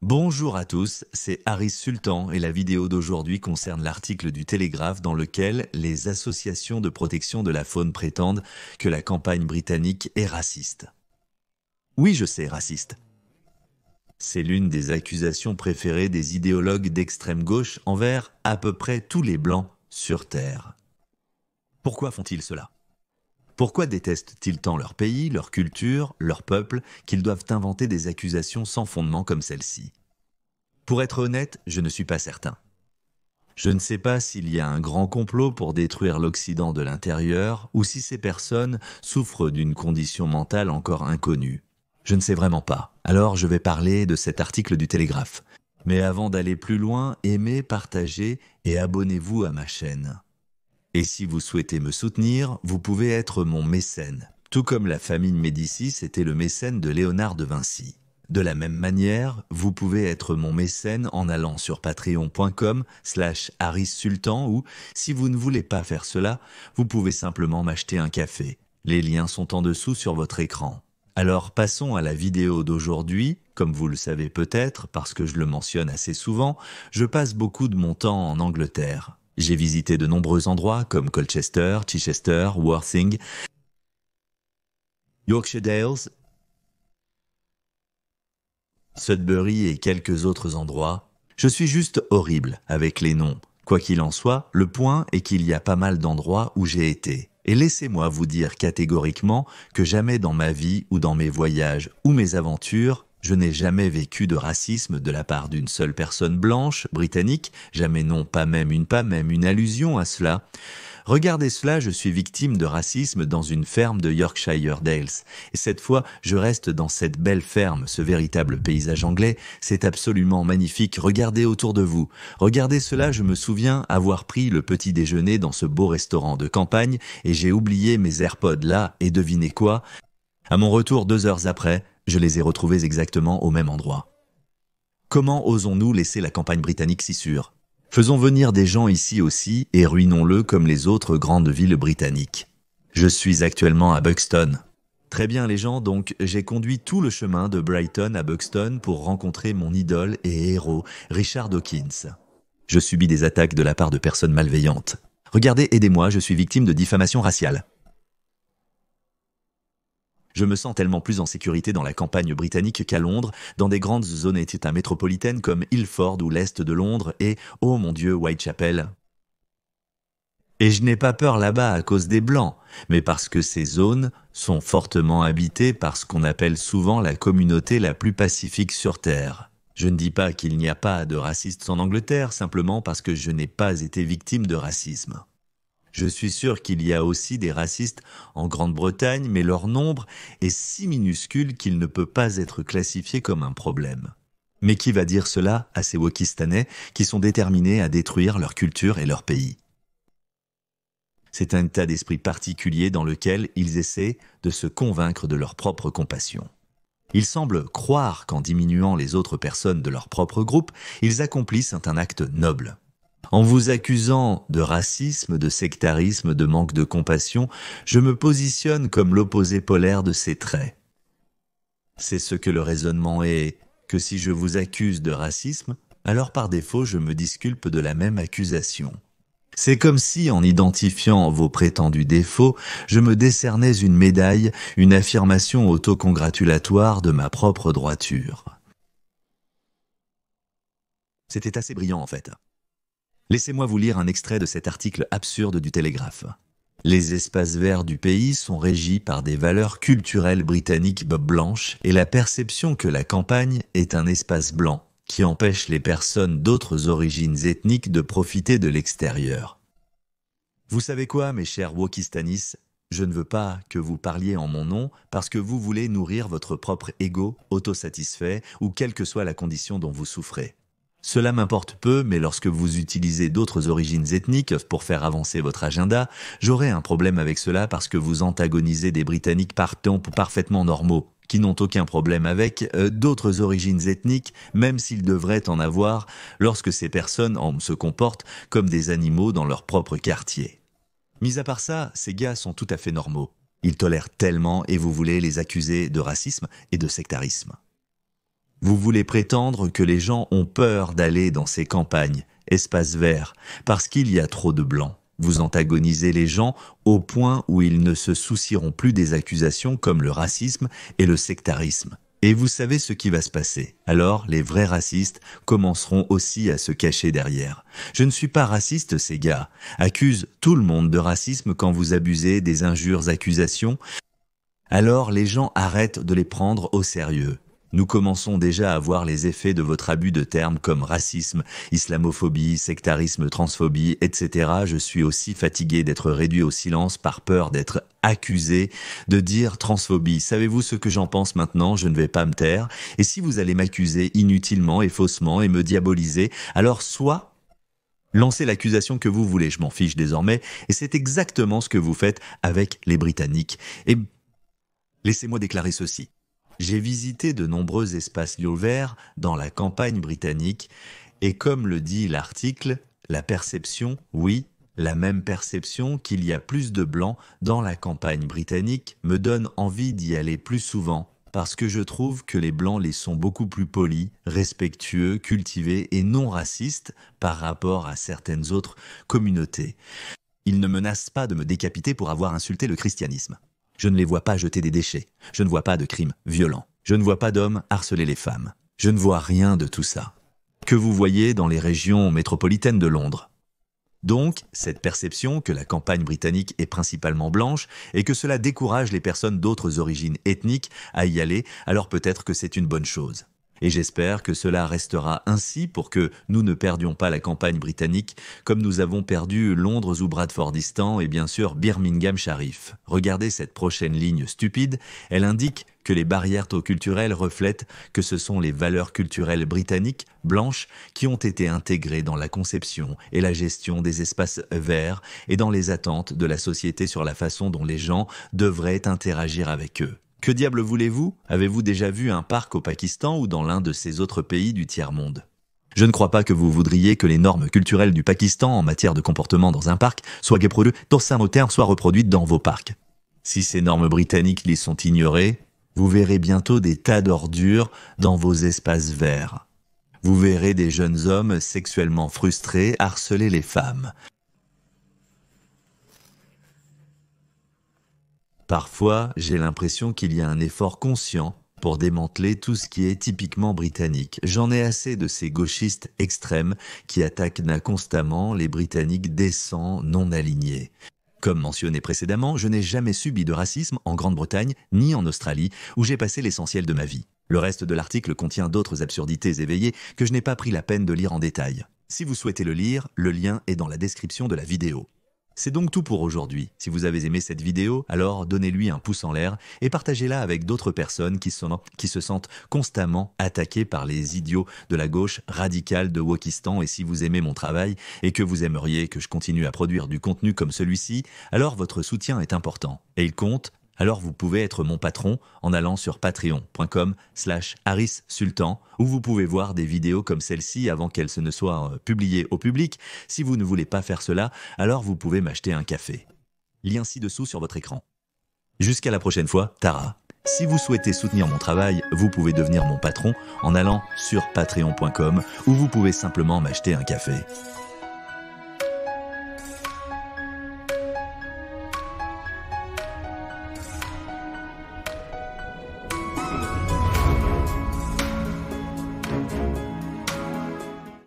Bonjour à tous, c'est Harris Sultan et la vidéo d'aujourd'hui concerne l'article du Télégraphe dans lequel les associations de protection de la faune prétendent que la campagne britannique est raciste. Oui, je sais, raciste. C'est l'une des accusations préférées des idéologues d'extrême gauche envers à peu près tous les Blancs sur Terre. Pourquoi font-ils cela ? Pourquoi détestent-ils tant leur pays, leur culture, leur peuple, qu'ils doivent inventer des accusations sans fondement comme celle-ci ? Pour être honnête, je ne suis pas certain. Je ne sais pas s'il y a un grand complot pour détruire l'Occident de l'intérieur ou si ces personnes souffrent d'une condition mentale encore inconnue. Je ne sais vraiment pas. Alors je vais parler de cet article du Télégraphe. Mais avant d'aller plus loin, aimez, partagez et abonnez-vous à ma chaîne. Et si vous souhaitez me soutenir, vous pouvez être mon mécène, tout comme la famille Médicis était le mécène de Léonard de Vinci. De la même manière, vous pouvez être mon mécène en allant sur patreon.com/harrissultan ou, si vous ne voulez pas faire cela, vous pouvez simplement m'acheter un café. Les liens sont en dessous sur votre écran. Alors passons à la vidéo d'aujourd'hui. Comme vous le savez peut-être, parce que je le mentionne assez souvent, je passe beaucoup de mon temps en Angleterre. J'ai visité de nombreux endroits comme Colchester, Chichester, Worthing, Yorkshire Dales, Sudbury et quelques autres endroits. Je suis juste horrible avec les noms. Quoi qu'il en soit, le point est qu'il y a pas mal d'endroits où j'ai été. Et laissez-moi vous dire catégoriquement que jamais dans ma vie ou dans mes voyages ou mes aventures, je n'ai jamais vécu de racisme de la part d'une seule personne blanche, britannique, jamais non, pas même une allusion à cela. Regardez cela, je suis victime de racisme dans une ferme de Yorkshire Dales. Et cette fois, je reste dans cette belle ferme, ce véritable paysage anglais. C'est absolument magnifique. Regardez autour de vous. Regardez cela, je me souviens avoir pris le petit déjeuner dans ce beau restaurant de campagne et j'ai oublié mes AirPods là. Et devinez quoi ? À mon retour 2 heures après, je les ai retrouvés exactement au même endroit. Comment osons-nous laisser la campagne britannique si sûre ? Faisons venir des gens ici aussi et ruinons-le comme les autres grandes villes britanniques. Je suis actuellement à Buxton. Très bien les gens, donc j'ai conduit tout le chemin de Brighton à Buxton pour rencontrer mon idole et héros, Richard Dawkins. Je subis des attaques de la part de personnes malveillantes. Regardez, aidez-moi, je suis victime de diffamation raciale. Je me sens tellement plus en sécurité dans la campagne britannique qu'à Londres, dans des grandes zones états métropolitaines comme Ilford ou l'est de Londres et, oh mon Dieu, Whitechapel. Et je n'ai pas peur là-bas à cause des Blancs, mais parce que ces zones sont fortement habitées par ce qu'on appelle souvent la communauté la plus pacifique sur Terre. Je ne dis pas qu'il n'y a pas de racistes en Angleterre, simplement parce que je n'ai pas été victime de racisme. Je suis sûr qu'il y a aussi des racistes en Grande-Bretagne, mais leur nombre est si minuscule qu'il ne peut pas être classifié comme un problème. Mais qui va dire cela à ces Wakistanais qui sont déterminés à détruire leur culture et leur pays ? C'est un état d'esprit particulier dans lequel ils essaient de se convaincre de leur propre compassion. Ils semblent croire qu'en diminuant les autres personnes de leur propre groupe, ils accomplissent un acte noble. En vous accusant de racisme, de sectarisme, de manque de compassion, je me positionne comme l'opposé polaire de ces traits. C'est ce que le raisonnement est, que si je vous accuse de racisme, alors par défaut je me disculpe de la même accusation. C'est comme si, en identifiant vos prétendus défauts, je me décernais une médaille, une affirmation autocongratulatoire de ma propre droiture. C'était assez brillant en fait. Laissez-moi vous lire un extrait de cet article absurde du Télégraphe. Les espaces verts du pays sont régis par des valeurs culturelles britanniques blanches et la perception que la campagne est un espace blanc qui empêche les personnes d'autres origines ethniques de profiter de l'extérieur. Vous savez quoi, mes chers Wakistanis ? Je ne veux pas que vous parliez en mon nom parce que vous voulez nourrir votre propre ego autosatisfait ou quelle que soit la condition dont vous souffrez. Cela m'importe peu, mais lorsque vous utilisez d'autres origines ethniques pour faire avancer votre agenda, j'aurai un problème avec cela parce que vous antagonisez des Britanniques parfaitement normaux, qui n'ont aucun problème avec d'autres origines ethniques, même s'ils devraient en avoir, lorsque ces personnes se comportent comme des animaux dans leur propre quartier. Mis à part ça, ces gars sont tout à fait normaux. Ils tolèrent tellement et vous voulez les accuser de racisme et de sectarisme. Vous voulez prétendre que les gens ont peur d'aller dans ces campagnes, espaces verts, parce qu'il y a trop de blancs. Vous antagonisez les gens au point où ils ne se soucieront plus des accusations comme le racisme et le sectarisme. Et vous savez ce qui va se passer. Alors, les vrais racistes commenceront aussi à se cacher derrière. Je ne suis pas raciste, ces gars. Accuse tout le monde de racisme quand vous abusez des injures accusations. Alors, les gens arrêtent de les prendre au sérieux. Nous commençons déjà à voir les effets de votre abus de termes comme racisme, islamophobie, sectarisme, transphobie, etc. Je suis aussi fatigué d'être réduit au silence par peur d'être accusé de dire transphobie. Savez-vous ce que j'en pense maintenant? Je ne vais pas me taire. Et si vous allez m'accuser inutilement et faussement et me diaboliser, alors soit lancez l'accusation que vous voulez, je m'en fiche désormais, et c'est exactement ce que vous faites avec les Britanniques. Et laissez-moi déclarer ceci. J'ai visité de nombreux espaces lieux verts dans la campagne britannique et comme le dit l'article, la perception, oui, la même perception qu'il y a plus de blancs dans la campagne britannique me donne envie d'y aller plus souvent parce que je trouve que les blancs les sont beaucoup plus polis, respectueux, cultivés et non racistes par rapport à certaines autres communautés. Ils ne menacent pas de me décapiter pour avoir insulté le christianisme. Je ne les vois pas jeter des déchets. Je ne vois pas de crimes violents. Je ne vois pas d'hommes harceler les femmes. Je ne vois rien de tout ça. Que vous voyez dans les régions métropolitaines de Londres. Donc, cette perception que la campagne britannique est principalement blanche et que cela décourage les personnes d'autres origines ethniques à y aller, alors peut-être que c'est une bonne chose. Et j'espère que cela restera ainsi pour que nous ne perdions pas la campagne britannique comme nous avons perdu Londres ou Bradfordistan et bien sûr Birmingham Sharif. Regardez cette prochaine ligne stupide, elle indique que les barrières culturelles reflètent que ce sont les valeurs culturelles britanniques, blanches, qui ont été intégrées dans la conception et la gestion des espaces verts et dans les attentes de la société sur la façon dont les gens devraient interagir avec eux. Que diable voulez-vous? Avez-vous déjà vu un parc au Pakistan ou dans l'un de ces autres pays du tiers-monde? Je ne crois pas que vous voudriez que les normes culturelles du Pakistan en matière de comportement dans un parc soient reproduites soient reproduites dans vos parcs. Si ces normes britanniques les sont ignorées, vous verrez bientôt des tas d'ordures dans vos espaces verts. Vous verrez des jeunes hommes sexuellement frustrés harceler les femmes. Parfois, j'ai l'impression qu'il y a un effort conscient pour démanteler tout ce qui est typiquement britannique. J'en ai assez de ces gauchistes extrêmes qui attaquent constamment les Britanniques décents, non alignés. Comme mentionné précédemment, je n'ai jamais subi de racisme en Grande-Bretagne ni en Australie, où j'ai passé l'essentiel de ma vie. Le reste de l'article contient d'autres absurdités éveillées que je n'ai pas pris la peine de lire en détail. Si vous souhaitez le lire, le lien est dans la description de la vidéo. C'est donc tout pour aujourd'hui. Si vous avez aimé cette vidéo, alors donnez-lui un pouce en l'air et partagez-la avec d'autres personnes qui se sentent constamment attaquées par les idiots de la gauche radicale de Wokistan. Et si vous aimez mon travail et que vous aimeriez que je continue à produire du contenu comme celui-ci, alors votre soutien est important et il compte. Alors vous pouvez être mon patron en allant sur patreon.com/HarrisSultan où vous pouvez voir des vidéos comme celle-ci avant qu'elles ne soient publiées au public. Si vous ne voulez pas faire cela, alors vous pouvez m'acheter un café. Lien ci-dessous sur votre écran. Jusqu'à la prochaine fois, Tara. Si vous souhaitez soutenir mon travail, vous pouvez devenir mon patron en allant sur patreon.com où vous pouvez simplement m'acheter un café.